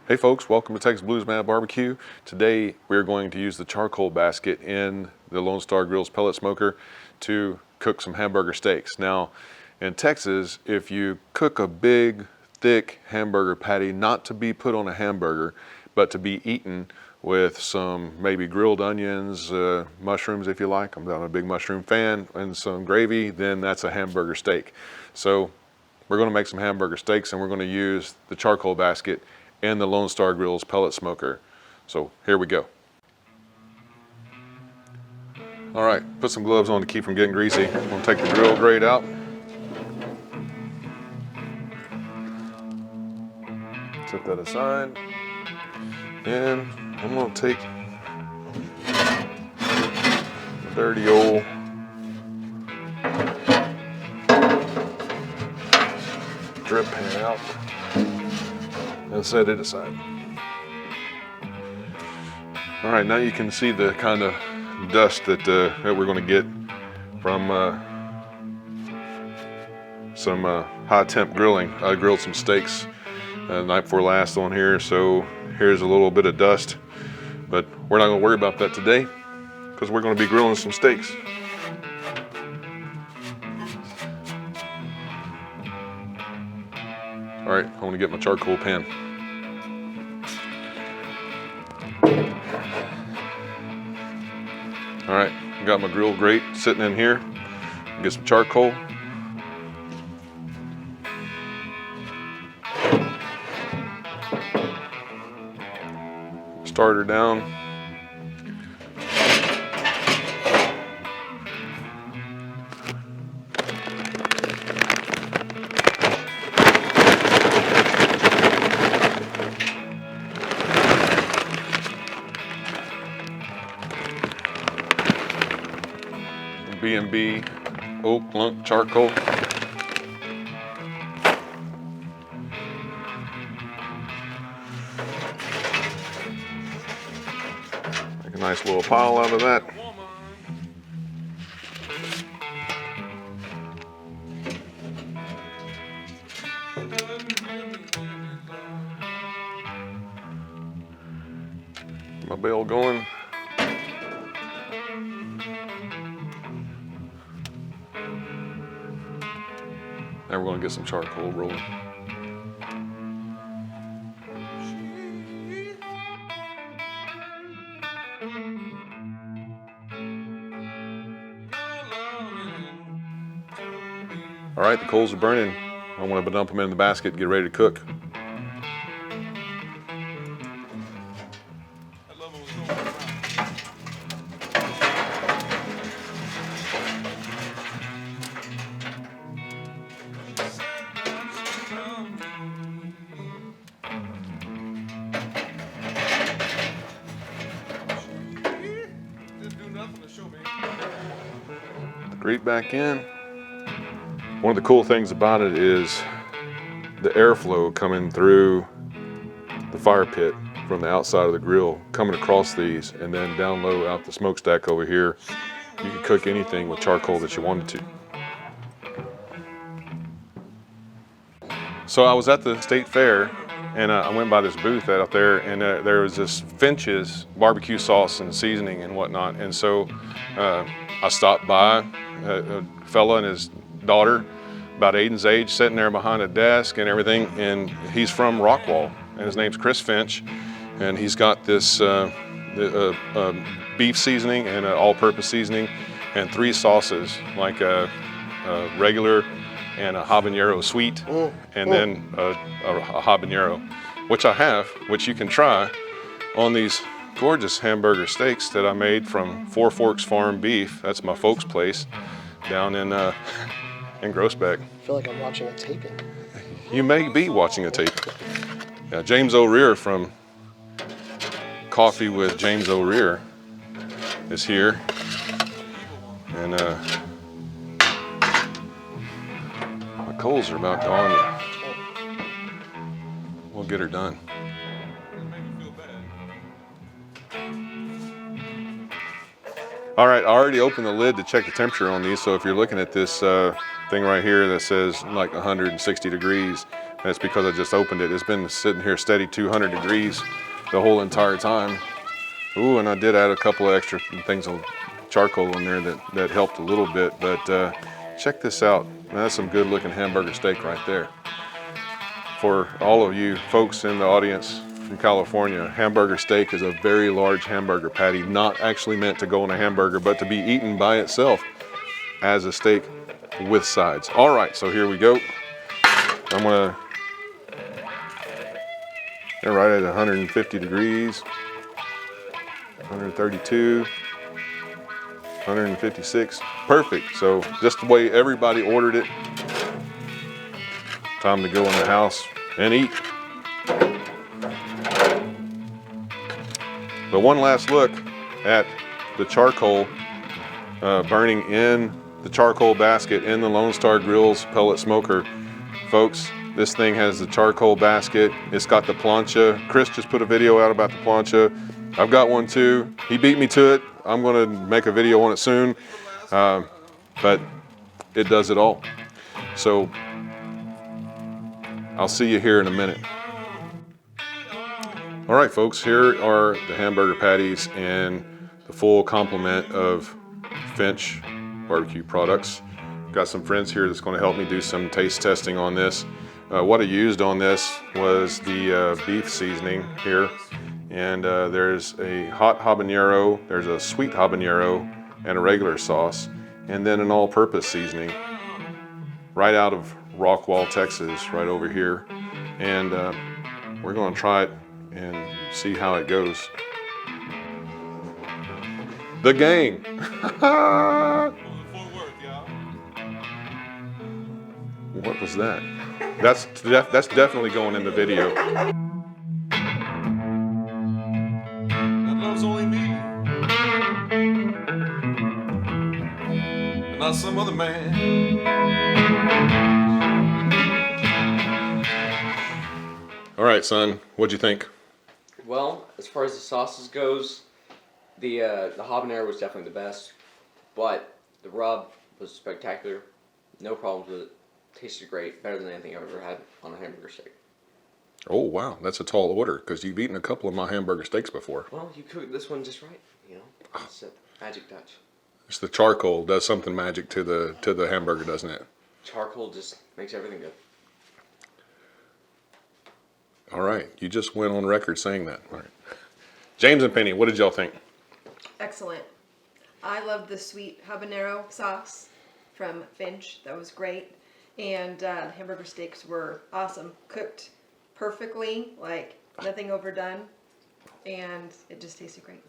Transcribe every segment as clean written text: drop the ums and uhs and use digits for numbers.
Hey folks, welcome to Texas Bluesman Barbecue. Today we're going to use the charcoal basket in the Lone Star Grillz Pellet Smoker to cook some hamburger steaks. Now in Texas, if you cook a big, thick hamburger patty, not to be put on a hamburger, but to be eaten with some maybe grilled onions, mushrooms if you like, I'm a big mushroom fan, and some gravy, then that's a hamburger steak. So we're going to make some hamburger steaks and we're going to use the charcoal basket and the Lone Star Grillz Pellet Smoker. So here we go. All right, put some gloves on to keep from getting greasy. I'm gonna take the grill grate out. Set that aside. And I'm gonna take the dirty old drip pan out and set it aside. All right, now you can see the kind of dust that we're going to get from some high temp grilling. I grilled some steaks the night before last on here, so here's a little bit of dust, but we're not going to worry about that today because we're going to be grilling some steaks. All right, I'm going to get my charcoal pan. All right, I got my grill grate sitting in here. Get some charcoal. Start her down. B&B oak lump charcoal. Make a nice little pile out of that. Get my bale going. Now we're going to get some charcoal rolling. All right, the coals are burning. I want to dump them in the basket and get ready to cook. Grate back in. One of the cool things about it is the airflow coming through the fire pit from the outside of the grill, coming across these, and then down low out the smokestack over here. You can cook anything with charcoal that you wanted to. So I was at the state fair and I went by this booth out there, and there was this Finch's barbecue sauce and seasoning and whatnot. And so I stopped by a fella and his daughter, about Aiden's age, sitting there behind a desk and everything. And he's from Rockwall, and his name's Chris Finch. And he's got this beef seasoning and an all-purpose seasoning and 3 sauces, like a regular and a habanero sweet, and then a habanero, which I have, which you can try on these gorgeous hamburger steaks that I made from Four Forks Farm Beef. That's my folks' place down in Grossbeck. I feel like I'm watching a taping. You may be watching a tape. Yeah, James O'Rear from Coffee with James O'Rear is here, and my coals are about gone. We'll get her done. All right, I already opened the lid to check the temperature on these, so if you're looking at this thing right here that says like 160 degrees, And it's because I just opened it. It's been sitting here steady 200 degrees the whole entire time. Ooh, and I did add a couple of extra things of charcoal in there that helped a little bit, but check this out. That's some good looking hamburger steak right there. For all of you folks in the audience from California, hamburger steak is a very large hamburger patty, not actually meant to go in a hamburger, but to be eaten by itself as a steak with sides. All right, so here we go. I'm gonna, they're right at 150 degrees, 132, 156, perfect. So just the way everybody ordered it. Time to go in the house and eat. But one last look at the charcoal burning in the charcoal basket in the Lone Star Grillz Pellet Smoker. Folks, this thing has the charcoal basket. It's got the plancha. Chris just put a video out about the plancha. I've got one too. He beat me to it. I'm gonna make a video on it soon. But it does it all. So I'll see you here in a minute. All right, folks, here are the hamburger patties and the full complement of Finch BBQ products. Got some friends here that's going to help me do some taste testing on this. What I used on this was the beef seasoning here. And there's a hot habanero, there's a sweet habanero, and a regular sauce, and then an all-purpose seasoning right out of Rockwall, Texas, right over here. And we're going to try it and see how it goes. The gang. What was that? That's definitely going in the video. That love's only me, and not some other man. All right, son, what'd you think? Well, as far as the sauces goes, the habanero was definitely the best, but the rub was spectacular. No problems with it. Tasted great, better than anything I've ever had on a hamburger steak. Oh wow, that's a tall order because you've eaten a couple of my hamburger steaks before. Well, you cooked this one just right, you know. It's a magic touch. It's the charcoal does something magic to the hamburger, doesn't it? Charcoal just makes everything good. All right, you just went on record saying that. All right, James and Penny, what did y'all think? Excellent. I loved the sweet habanero sauce from Finch. That was great. And the hamburger steaks were awesome. Cooked perfectly, like nothing overdone. And it just tasted great.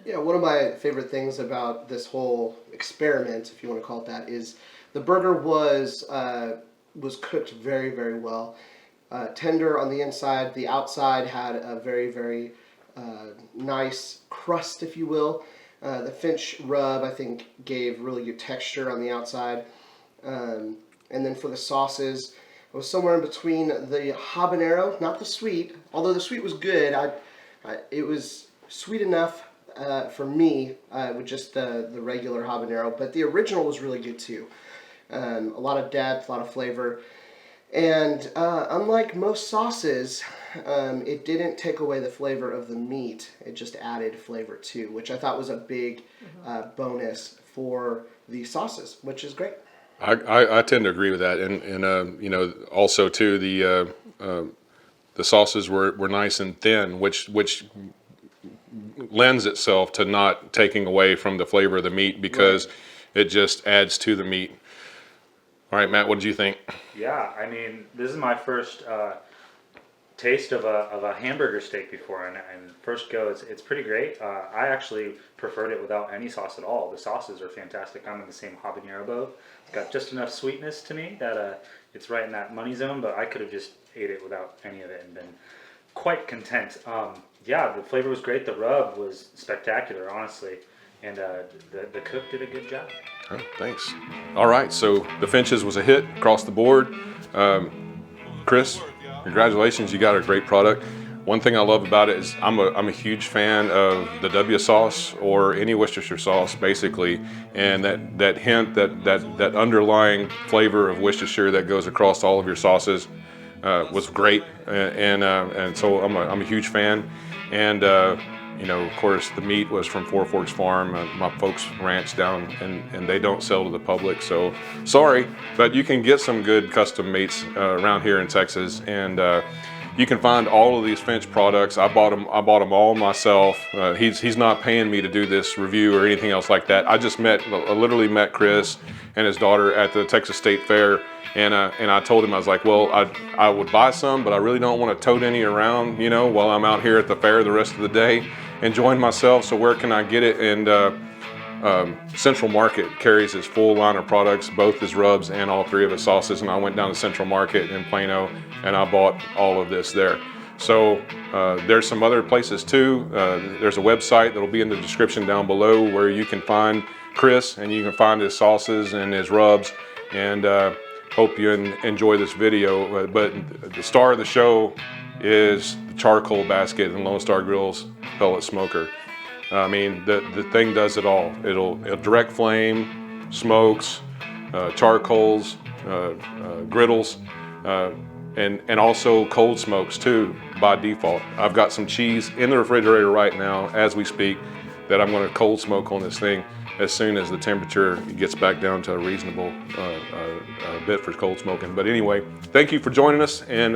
Yeah, one of my favorite things about this whole experiment, if you want to call it that, is the burger was cooked very, very well. Tender on the inside. The outside had a very, very nice crust, if you will. The Finch rub, I think, gave really good texture on the outside. And then for the sauces, it was somewhere in between the habanero, not the sweet. Although the sweet was good, it was sweet enough for me with just the regular habanero. But the original was really good too. A lot of depth, a lot of flavor. And unlike most sauces, it didn't take away the flavor of the meat. It just added flavor too, which I thought was a big bonus for the sauces, which is great. I tend to agree with that, and you know, also too the sauces were nice and thin, which lends itself to not taking away from the flavor of the meat because it just adds to the meat. All right, Matt, what did you think? Yeah, I mean, this is my first taste of a hamburger steak before, and first go, it's pretty great. I actually preferred it without any sauce at all. The sauces are fantastic. I'm in the same habanero boat. It's got just enough sweetness to me that it's right in that money zone, but I could have just ate it without any of it and been quite content. Yeah, the flavor was great. The rub was spectacular, honestly, and the cook did a good job. Oh, thanks. All right, so the Finch's was a hit across the board. Chris, congratulations, you got a great product. One thing I love about it is I'm a huge fan of the W sauce or any Worcestershire sauce, basically, and that hint, that underlying flavor of Worcestershire that goes across all of your sauces. was great, and so I'm a huge fan. And you know, of course, the meat was from Four Forks Farm, my folks' ranch down, and they don't sell to the public. So sorry, but you can get some good custom meats around here in Texas, and you can find all of these Finch products. I bought them all myself. He's not paying me to do this review or anything else like that. I just literally met Chris and his daughter at the Texas State Fair, and I told him, I was like, well, I would buy some, but I really don't want to tote any around, you know, while I'm out here at the fair the rest of the day enjoying myself. So where can I get it? And Central Market carries his full line of products, both his rubs and all three of his sauces. And I went down to Central Market in Plano and I bought all of this there. So there's some other places too. There's a website that'll be in the description down below where you can find Chris and you can find his sauces and his rubs. And hope you enjoy this video. But the star of the show is the charcoal basket and Lone Star Grillz Pellet Smoker. I mean, the thing does it all. It'll direct flame, smokes, charcoals, griddles, and also cold smokes too by default. I've got some cheese in the refrigerator right now as we speak that I'm going to cold smoke on this thing as soon as the temperature gets back down to a reasonable bit for cold smoking. But anyway, thank you for joining us, and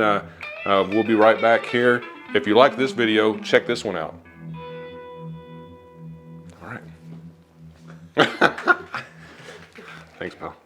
we'll be right back here. If you like this video, check this one out. All right. Thanks, pal.